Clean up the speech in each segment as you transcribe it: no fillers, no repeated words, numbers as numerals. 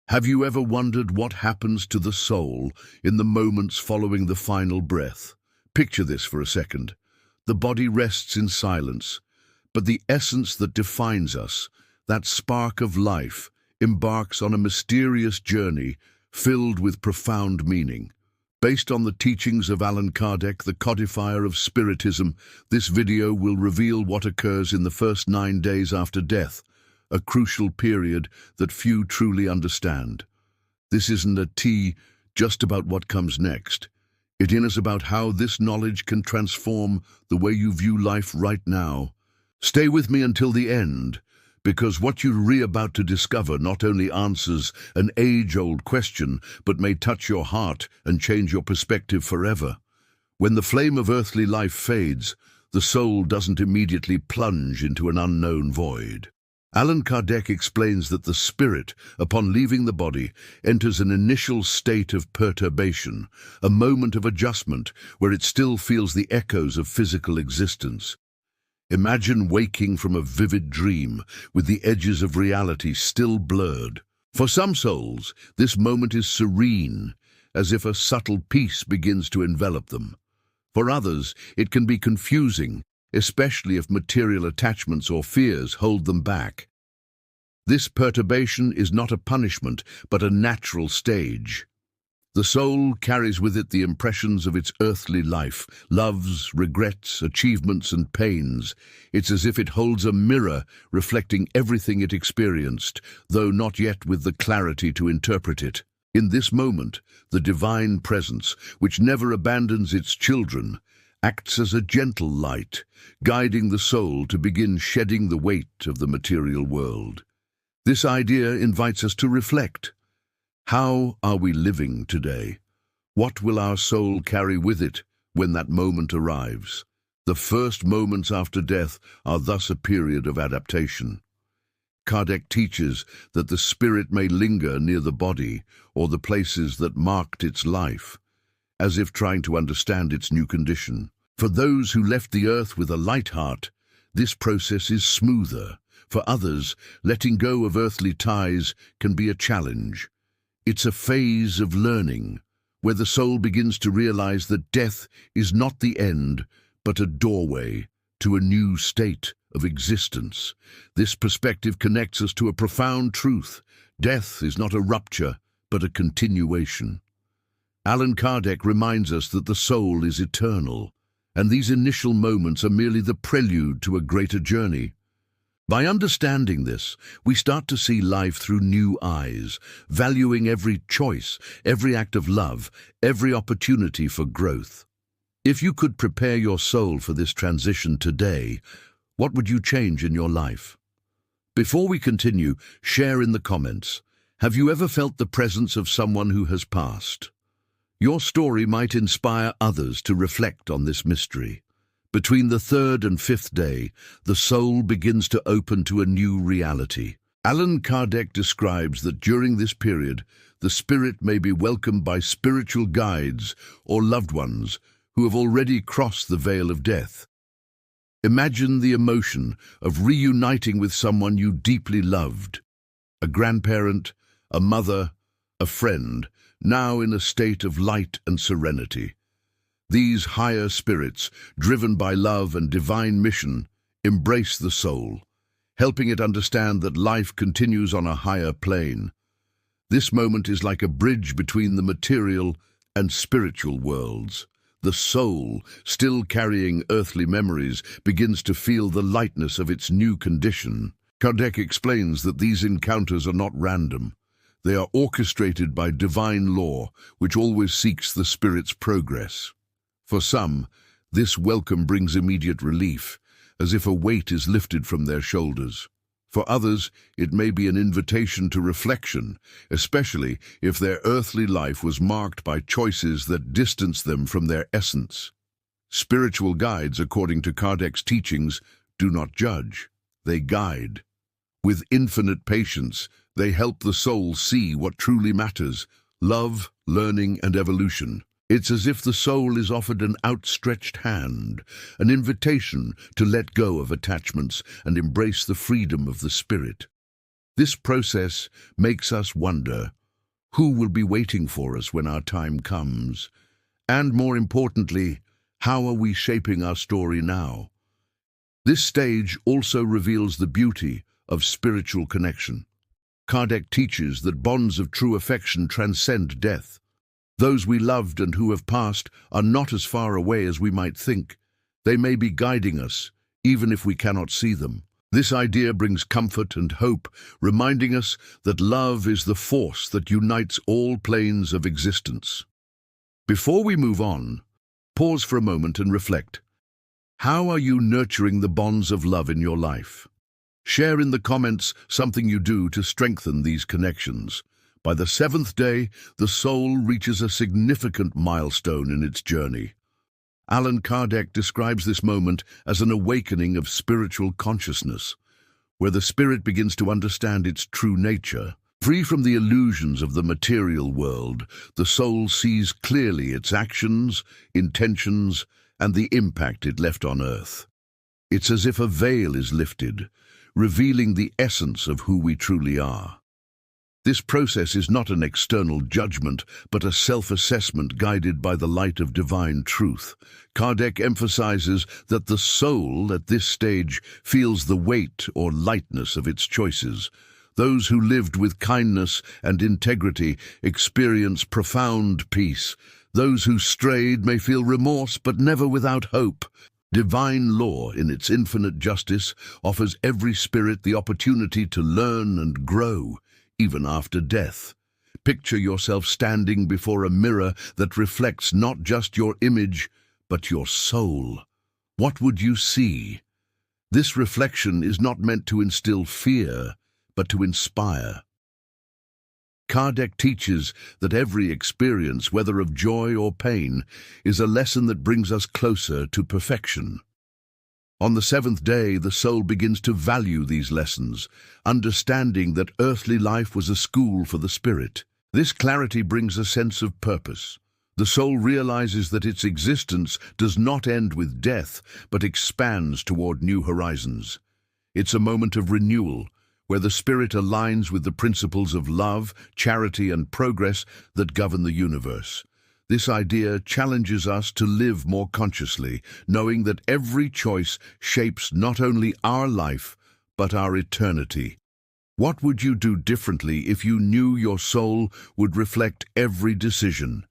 Have you ever wondered what happens to the soul in the moments following the final breath? Picture this for a second. The body rests in silence, but the essence that defines us, that spark of life, embarks on a mysterious journey filled with profound meaning. Based on the teachings of Allan Kardec, the codifier of Spiritism, this video will reveal what occurs in the first 9 days after death, a crucial period that few truly understand. This isn't a tea just about what comes next. It is about how this knowledge can transform the way you view life right now. Stay with me until the end, because what you're about to discover not only answers an age-old question, but may touch your heart and change your perspective forever. When the flame of earthly life fades, the soul doesn't immediately plunge into an unknown void. Allan Kardec explains that the spirit, upon leaving the body, enters an initial state of perturbation, a moment of adjustment where it still feels the echoes of physical existence. Imagine waking from a vivid dream, with the edges of reality still blurred. For some souls, this moment is serene, as if a subtle peace begins to envelop them. For others, it can be confusing, especially if material attachments or fears hold them back. This perturbation is not a punishment, but a natural stage. The soul carries with it the impressions of its earthly life, loves, regrets, achievements, and pains. It's as if it holds a mirror reflecting everything it experienced, though not yet with the clarity to interpret it. In this moment, the divine presence, which never abandons its children, acts as a gentle light, guiding the soul to begin shedding the weight of the material world. This idea invites us to reflect. How are we living today? What will our soul carry with it when that moment arrives? The first moments after death are thus a period of adaptation. Kardec teaches that the spirit may linger near the body or the places that marked its life, as if trying to understand its new condition. For those who left the earth with a light heart, this process is smoother. For others, letting go of earthly ties can be a challenge. It's a phase of learning, where the soul begins to realize that death is not the end, but a doorway to a new state of existence. This perspective connects us to a profound truth. Death is not a rupture, but a continuation. Allan Kardec reminds us that the soul is eternal, and these initial moments are merely the prelude to a greater journey. By understanding this, we start to see life through new eyes, valuing every choice, every act of love, every opportunity for growth. If you could prepare your soul for this transition today, what would you change in your life? Before we continue, share in the comments. Have you ever felt the presence of someone who has passed? Your story might inspire others to reflect on this mystery. Between the third and fifth day, the soul begins to open to a new reality. Allan Kardec describes that during this period, the spirit may be welcomed by spiritual guides or loved ones who have already crossed the veil of death. Imagine the emotion of reuniting with someone you deeply loved, a grandparent, a mother, a friend, now in a state of light and serenity. These higher spirits, driven by love and divine mission, embrace the soul, helping it understand that life continues on a higher plane. This moment is like a bridge between the material and spiritual worlds. The soul, still carrying earthly memories, begins to feel the lightness of its new condition. Kardec explains that these encounters are not random. They are orchestrated by divine law, which always seeks the spirit's progress. For some, this welcome brings immediate relief, as if a weight is lifted from their shoulders. For others, it may be an invitation to reflection, especially if their earthly life was marked by choices that distance them from their essence. Spiritual guides, according to Kardec's teachings, do not judge, they guide. With infinite patience, they help the soul see what truly matters: love, learning, and evolution. It's as if the soul is offered an outstretched hand, an invitation to let go of attachments and embrace the freedom of the spirit. This process makes us wonder, Who will be waiting for us when our time comes? And more importantly, how are we shaping our story now? This stage also reveals the beauty of spiritual connection. Kardec teaches that bonds of true affection transcend death. Those we loved and who have passed are not as far away as we might think. They may be guiding us, even if we cannot see them. This idea brings comfort and hope, reminding us that love is the force that unites all planes of existence. Before we move on, pause for a moment and reflect. How are you nurturing the bonds of love in your life? Share in the comments something you do to strengthen these connections. By the seventh day, the soul reaches a significant milestone in its journey. Allan Kardec describes this moment as an awakening of spiritual consciousness, where the spirit begins to understand its true nature. Free from the illusions of the material world, the soul sees clearly its actions, intentions, and the impact it left on earth. It's as if a veil is lifted, revealing the essence of who we truly are. This process is not an external judgment, but a self-assessment guided by the light of divine truth. Kardec emphasizes that the soul at this stage feels the weight or lightness of its choices. Those who lived with kindness and integrity experience profound peace. Those who strayed may feel remorse, but never without hope. Divine law, in its infinite justice, offers every spirit the opportunity to learn and grow, even after death. Picture yourself standing before a mirror that reflects not just your image, but your soul. What would you see? This reflection is not meant to instill fear, but to inspire. Kardec teaches that every experience, whether of joy or pain, is a lesson that brings us closer to perfection. On the seventh day, the soul begins to value these lessons, understanding that earthly life was a school for the spirit. This clarity brings a sense of purpose. The soul realizes that its existence does not end with death, but expands toward new horizons. It's a moment of renewal, where the spirit aligns with the principles of love, charity, and progress that govern the universe. This idea challenges us to live more consciously, knowing that every choice shapes not only our life, but our eternity. What would you do differently if you knew your soul would reflect every decision?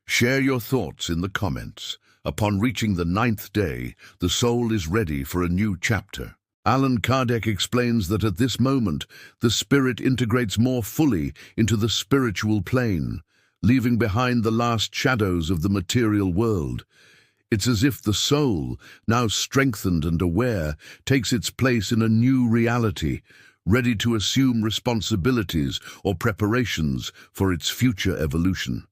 Share your thoughts in the comments. Upon reaching the 9th day, the soul is ready for a new chapter. Allan Kardec explains that at this moment, the spirit integrates more fully into the spiritual plane, leaving behind the last shadows of the material world. It's as if the soul, now strengthened and aware, takes its place in a new reality, ready to assume responsibilities or preparations for its future evolution.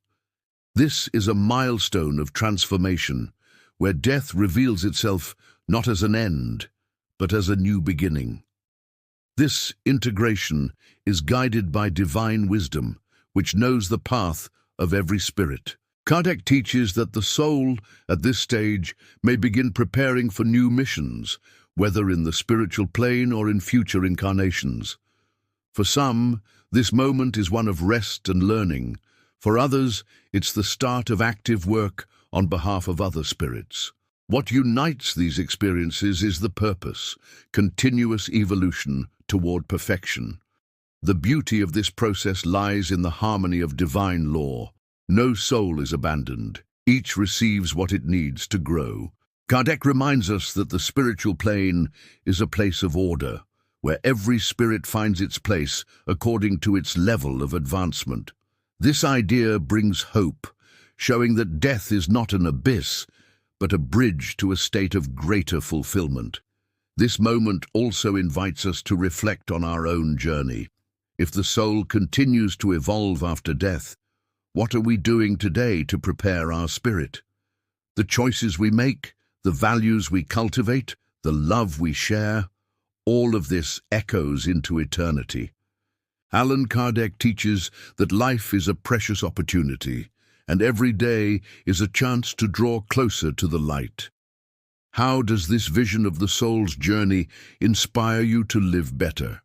This is a milestone of transformation, where death reveals itself not as an end, but as a new beginning. This integration is guided by divine wisdom, which knows the path of every spirit. Kardec teaches that the soul, at this stage, may begin preparing for new missions, whether in the spiritual plane or in future incarnations. For some, this moment is one of rest and learning. For others, it's the start of active work on behalf of other spirits. What unites these experiences is the purpose, continuous evolution toward perfection. The beauty of this process lies in the harmony of divine law. No soul is abandoned. Each receives what it needs to grow. Kardec reminds us that the spiritual plane is a place of order, where every spirit finds its place according to its level of advancement. This idea brings hope, showing that death is not an abyss, but a bridge to a state of greater fulfillment. This moment also invites us to reflect on our own journey. If the soul continues to evolve after death, what are we doing today to prepare our spirit? The choices we make, the values we cultivate, the love we share, all of this echoes into eternity. Allan Kardec teaches that life is a precious opportunity, and every day is a chance to draw closer to the light. How does this vision of the soul's journey inspire you to live better?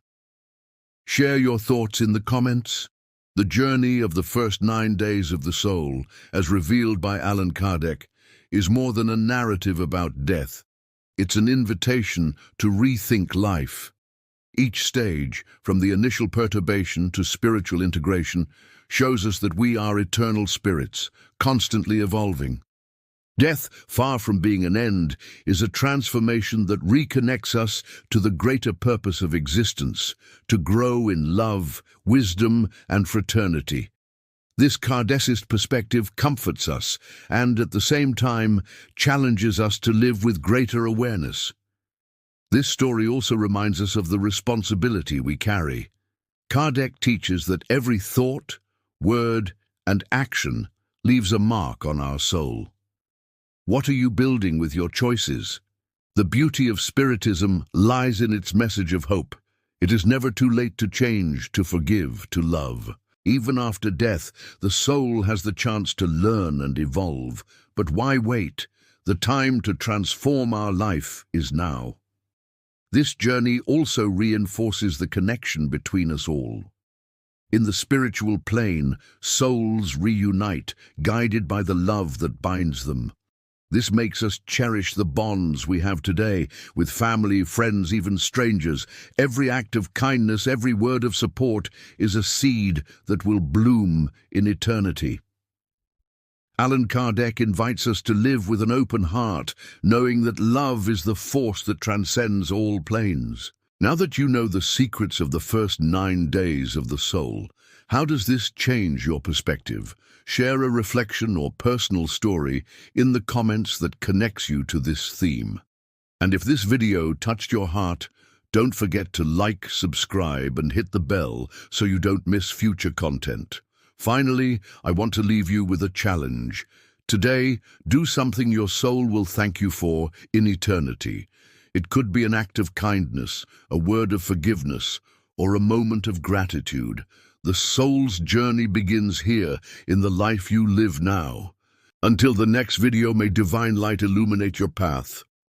Share your thoughts in the comments. The journey of the first 9 days of the soul, as revealed by Allan Kardec, is more than a narrative about death. It's an invitation to rethink life. Each stage, from the initial perturbation to spiritual integration, shows us that we are eternal spirits, constantly evolving. Death, far from being an end, is a transformation that reconnects us to the greater purpose of existence, to grow in love, wisdom, and fraternity. This Kardecist perspective comforts us and, at the same time, challenges us to live with greater awareness. This story also reminds us of the responsibility we carry. Kardec teaches that every thought, word, and action leaves a mark on our soul. What are you building with your choices? The beauty of Spiritism lies in its message of hope. It is never too late to change, to forgive, to love. Even after death, the soul has the chance to learn and evolve. But why wait? The time to transform our life is now. This journey also reinforces the connection between us all. In the spiritual plane, souls reunite, guided by the love that binds them. This makes us cherish the bonds we have today, with family, friends, even strangers. Every act of kindness, every word of support is a seed that will bloom in eternity. Allan Kardec invites us to live with an open heart, knowing that love is the force that transcends all planes. Now that you know the secrets of the first 9 days of the soul, how does this change your perspective? Share a reflection or personal story in the comments that connects you to this theme. And if this video touched your heart, don't forget to like, subscribe, and hit the bell so you don't miss future content. Finally, I want to leave you with a challenge. Today, do something your soul will thank you for in eternity. It could be an act of kindness, a word of forgiveness, or a moment of gratitude. The soul's journey begins here, in the life you live now. Until the next video, may divine light illuminate your path.